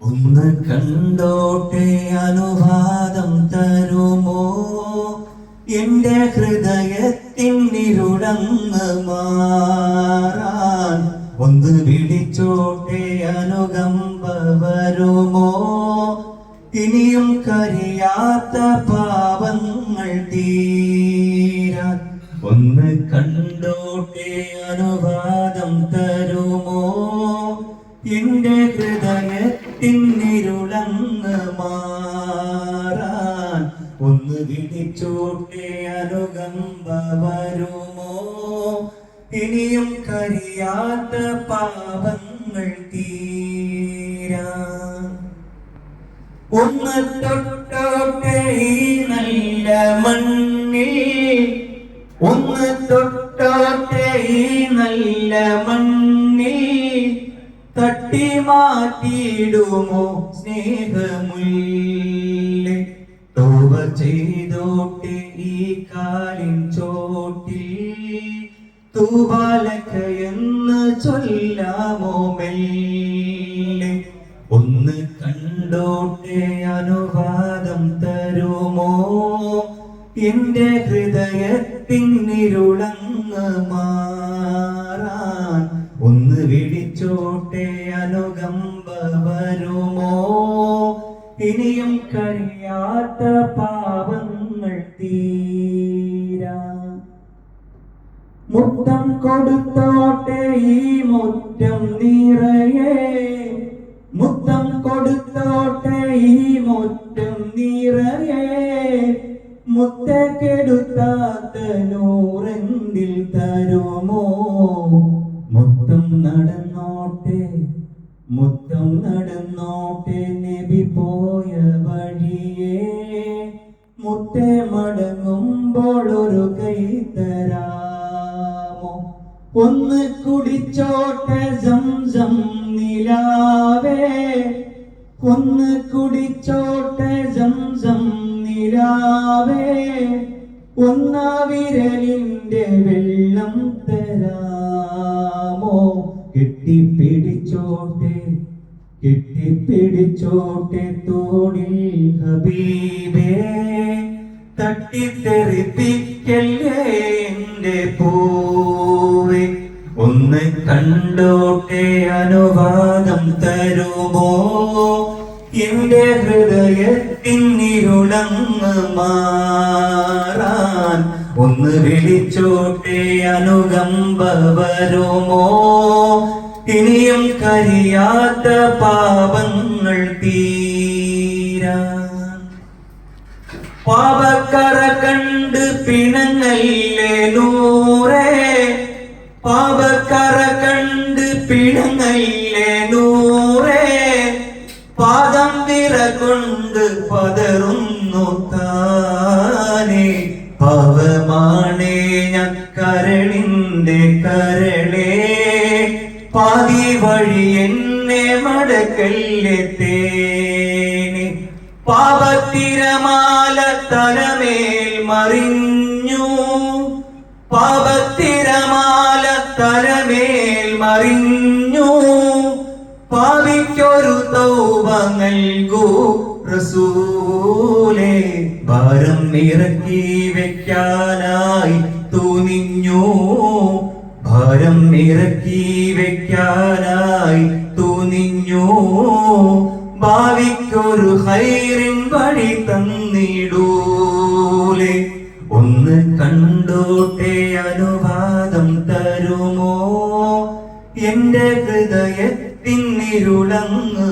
ഒന്ന് കണ്ടോട്ടെ അനുവാദം തരുമോ? എന്റെ ഹൃദയത്തിനിരുടങ്ങ് മാറാൻ ഒന്ന് വിളിച്ചോട്ടെ അനുകമ്പ വരുമോ? ഇനിയും കരിയാത്ത പാപങ്ങൾ തീരാൻ ഒന്ന് കണ്ടോട്ടെ അനുവാദം തരുമോ? എന്റെ ഹൃദയത്തിനിരുളങ്ങ് മാറാൻ ഒന്ന് വിളിച്ചോട്ടെ അനുകമ്പ വരുമോ? ഇനിയും കരിയാത്ത പാപങ്ങൾ തീരാൻ ഒന്ന് തൊട്ടോട്ടെ ഈ നല്ല മണ്ണിൽ, ഒന്ന് തൊട്ടോട്ടെ ഈ നല്ല മണ്ണിൽ, തട്ടി മാറ്റിയിടുമോ സ്നേഹമുല്ലേ? തോവ ചെയ്തോട്ടെ ഈ കാലിൻ ചോട്ടിൽ, തൂബാലക എന്ന് ചൊല്ലാമോ മെല്ലെ? ഒന്ന് കണ്ടോട്ടെ അനുവാദം തരുമോ? എന്റെ ഹൃദയത്തിനിരുളങ്ങ് മാറാൻ ഒന്ന് വിളിച്ചോട്ടെ അനുകമ്പ വരുമോ? ഇനിയും കഴിയാത്ത പാപങ്ങൾ തീരാൻ മുത്തം കൊടുത്തോട്ടെ ഈ മുറ്റം നിറയെ, മുത്തം കൊടുത്തോട്ടെ ഈ മുറ്റം നിറയെ, മുത്തക്കെടുത്താത്ത നൂറെന്തിൽ തരുമോ? മുത്തം നടന്നോട്ടെ, മുത്തം നടന്നോട്ടെ നബി പോയ വഴിയേ, മുത്തേ മടങ്ങുമ്പോൾ ഒരു കൈ തരാമോ? ഒന്ന് കുടിച്ചോട്ടെ സംസം നിലാവേ, ഒന്ന് കുടിച്ചോട്ടെ സംസം നിലാവേ, ഒന്നാ വിരലിന്റെ വെള്ളം തരാമോ? കെട്ടിപ്പിടിച്ചോട്ടെ, കെട്ടിപ്പിടിച്ചോട്ടെ തോണിൽ ഹബീബേ, തട്ടിത്തെറിപ്പിക്കല്ലേ എന്റെ പൂവേ. ഒന്ന് കണ്ടോട്ടെ അനുവാദം തരുമോ? എന്റെ ഹൃദയത്തിനിരുളങ്ങ് മാറാൻ ഒന്ന് വിളിച്ചോട്ടെ അനുകമ്പ വരുമോ? ഇനിയും കരിയാത്ത പാപങ്ങൾ തീരാൻ പാപക്കറ കണ്ട് പിണങ്ങല്ലേ നൂറേ, പാപക്കറ കണ്ട് പിണങ്ങല്ലേ നൂറേ, പാദം വിറ കൊണ്ട് പതറുന്നു താനേ, പാവമാണേ ഞാൻ കരളിന്റെ കരളേ, പാതി വഴി എന്നെ മടക്കല്ലേ തേനെ. പാപത്തിരമാല തലമേൽ മറിഞ്ഞു, പാപത്തിരമാല തലമേൽ മറിഞ്ഞു, പാപിക്കൊരു തൗബ നൽകൂ റസൂലേ. ഭാരം ഇറക്കി വെക്കാനായി തുനിഞ്ഞു, ഭാരം ഇറക്കി വെക്കാനായി തുനിഞ്ഞു, ഭാവിക്കൊരു ഹൈറിൻ വഴി തന്നിടൂലേ. ഒന്ന് കണ്ടോട്ടെ അനുവാദം തരുമോ? എന്റെ ഹൃദയത്തിനിരുളങ്ങ്